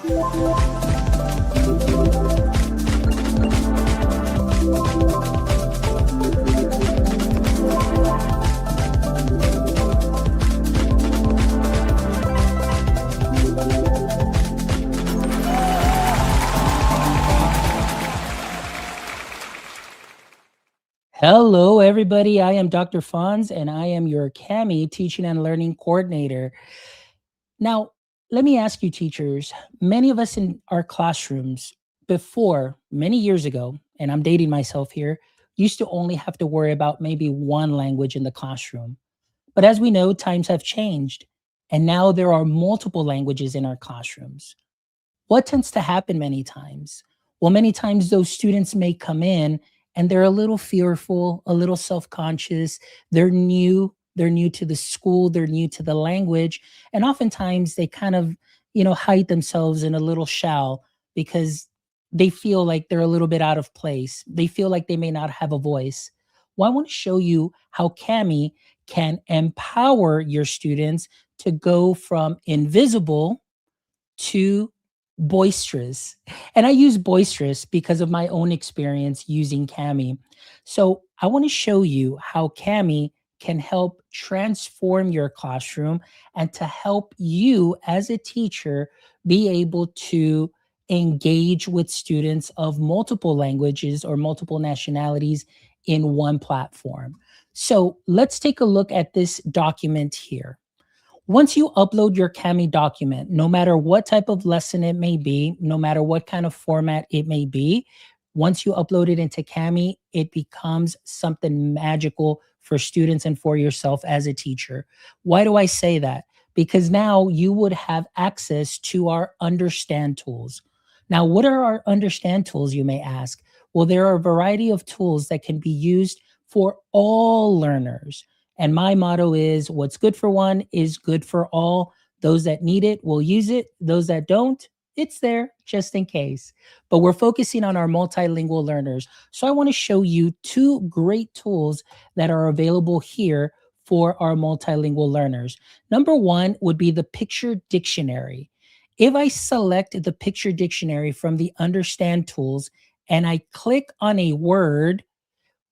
Hello, everybody. I am Dr. Fonz, and I am your CAMI Teaching and Learning Coordinator. Now, let me ask you, teachers, many of us in our classrooms before, many years ago, and I'm dating myself here, used to only have to worry about maybe one language in the classroom. But as we know, times have changed, and now there are multiple languages in our classrooms. What tends to happen many times? Well, many times those students may come in and they're a little fearful, a little self-conscious. They're new to the school, they're new to the language, and oftentimes they kind of, hide themselves in a little shell because they feel like they're a little bit out of place. They feel like they may not have a voice. Well, I want to show you how Cami can empower your students to go from invisible to boisterous. And I use boisterous because of my own experience using Cami. So I want to show you how Cami can help transform your classroom and to help you as a teacher be able to engage with students of multiple languages or multiple nationalities in one platform. So let's take a look at this document here. Once you upload your Cami document, no matter what type of lesson it may be, no matter what kind of format it may be, once you upload it into Cami, it becomes something magical for students and for yourself as a teacher. Why do I say that? Because now you would have access to our understand tools. Now, what are our understand tools, you may ask? Well, there are a variety of tools that can be used for all learners. And my motto is what's good for one is good for all. Those that need it will use it. Those that don't, it's there just in case. But we're focusing on our multilingual learners. So I want to show you two great tools that are available here for our multilingual learners. Number one would be the picture dictionary. If I select the picture dictionary from the understand tools and I click on a word,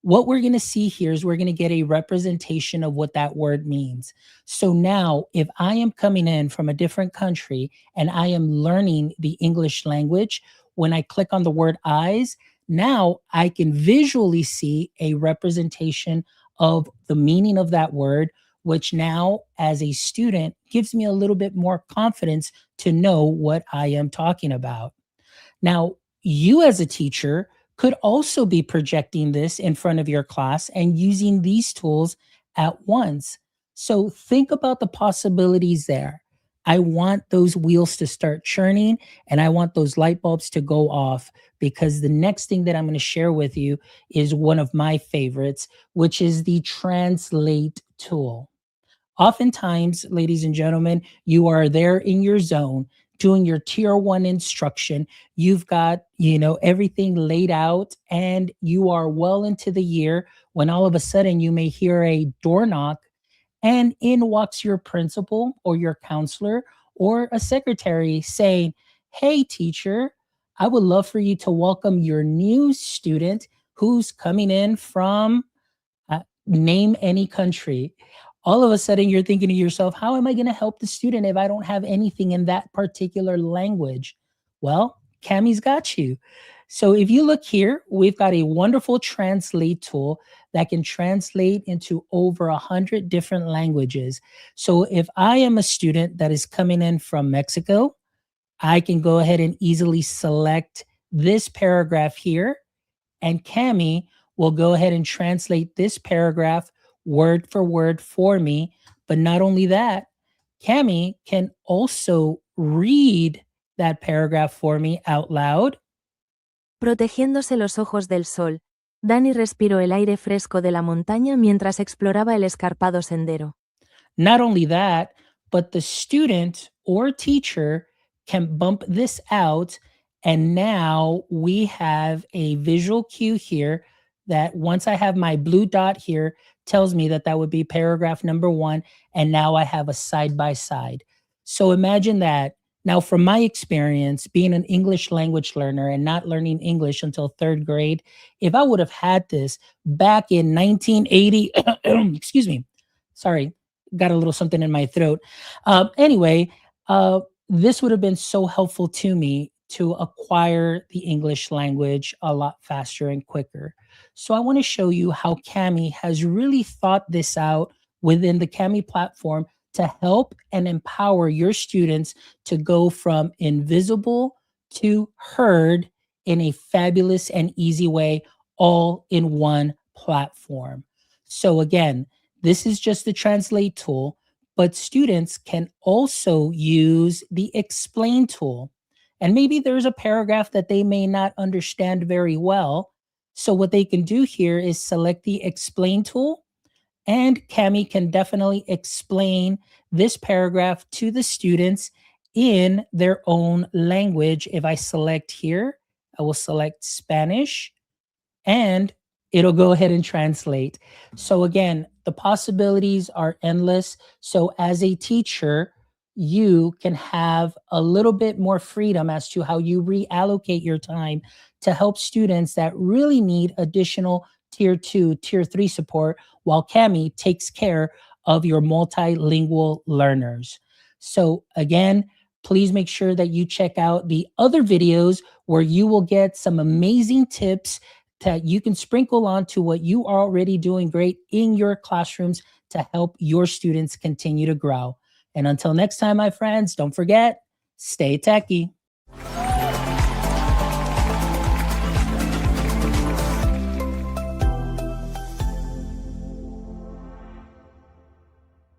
what we're going to see here is we're going to get a representation of what that word means. So now, if I am coming in from a different country and I am learning the English language, when I click on the word eyes, now I can visually see a representation of the meaning of that word, which now, as a student, gives me a little bit more confidence to know what I am talking about. Now, you as a teacher could also be projecting this in front of your class and using these tools at once. So think about the possibilities there. I want those wheels to start churning and I want those light bulbs to go off because the next thing that I'm going to share with you is one of my favorites, which is the translate tool. Oftentimes, ladies and gentlemen, you are there in your zone doing your tier one instruction. You've got, everything laid out and you are well into the year when all of a sudden you may hear a door knock and in walks your principal or your counselor or a secretary saying, "Hey, teacher, I would love for you to welcome your new student who's coming in from name any country." All of a sudden, you're thinking to yourself, how am I going to help the student if I don't have anything in that particular language? Well, Cami's got you. So if you look here, we've got a wonderful translate tool that can translate into over 100 different languages. So if I am a student that is coming in from Mexico, I can go ahead and easily select this paragraph here, and Cami will go ahead and translate this paragraph word for word for me. But not only that, Cami can also read that paragraph for me out loud. Protegiéndose los ojos del sol, Danny respiró el aire fresco de la montaña mientras exploraba el escarpado sendero. Not only that, but the student or teacher can bump this out. And now we have a visual cue here that once I have my blue dot here, tells me that that would be paragraph number one. And now I have a side by side. So imagine that Now, from my experience, being an English language learner and not learning English until third grade, if I would have had this back in 1980, excuse me, sorry, got a little something in my throat. Anyway, uh, this would have been so helpful to me to acquire the English language a lot faster and quicker. So, I want to show you how Cami has really thought this out within the Cami platform to help and empower your students to go from invisible to heard in a fabulous and easy way, all in one platform. So, again, this is just the translate tool, but students can also use the explain tool. And maybe there's a paragraph that they may not understand very well. So, what they can do here is select the explain tool, and Cami can definitely explain this paragraph to the students in their own language. If I select here, I will select Spanish and it'll go ahead and translate. So again, the possibilities are endless. So as a teacher, you can have a little bit more freedom as to how you reallocate your time to help students that really need additional tier 2, tier 3 support, while Cami takes care of your multilingual learners. So again, please make sure that you check out the other videos where you will get some amazing tips that you can sprinkle onto what you are already doing great in your classrooms to help your students continue to grow. And until next time, my friends, don't forget, stay techy.